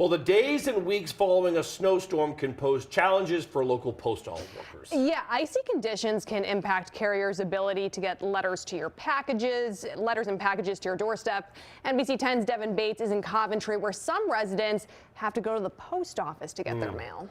Well, the days and weeks following a snowstorm can pose challenges for local post office workers. Yeah, icy conditions can impact carriers' ability to get letters and packages to your doorstep. NBC 10's Devin Bates is in Coventry, where some residents have to go to the post office to get their mail.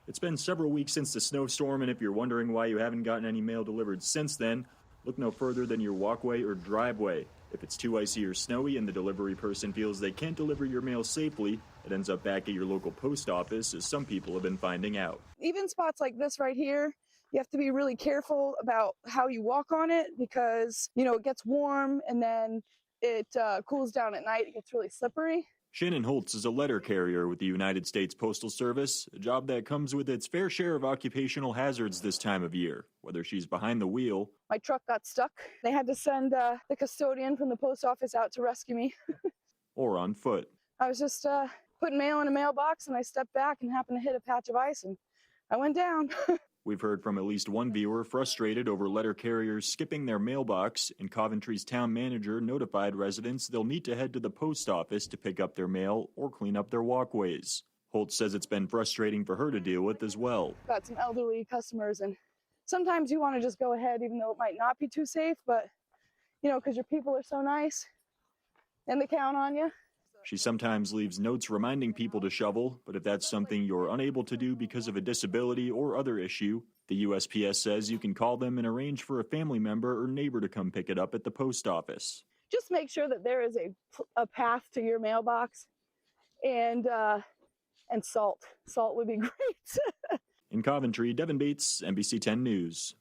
It's been several weeks since the snowstorm, and if you're wondering why you haven't gotten any mail delivered since then, look no further than your walkway or driveway. If it's too icy or snowy and the delivery person feels they can't deliver your mail safely, it ends up back at your local post office, as some people have been finding out. Even spots like this right here, you have to be really careful about how you walk on it because, it gets warm and then it cools down at night. It gets really slippery. Shannon Holtz is a letter carrier with the United States Postal Service, a job that comes with its fair share of occupational hazards this time of year, whether she's behind the wheel. My truck got stuck. They had to send the custodian from the post office out to rescue me. Or on foot. I was just putting mail in a mailbox and I stepped back and happened to hit a patch of ice and I went down. We've heard from at least one viewer frustrated over letter carriers skipping their mailbox, and Coventry's town manager notified residents they'll need to head to the post office to pick up their mail or clean up their walkways. Holtz says it's been frustrating for her to deal with as well. Got some elderly customers, and sometimes you want to just go ahead even though it might not be too safe, but because your people are so nice and they count on you. She sometimes leaves notes reminding people to shovel, but if that's something you're unable to do because of a disability or other issue, the USPS says you can call them and arrange for a family member or neighbor to come pick it up at the post office. Just make sure that there is a path to your mailbox and salt. Salt would be great. In Coventry, Devin Bates, NBC 10 News.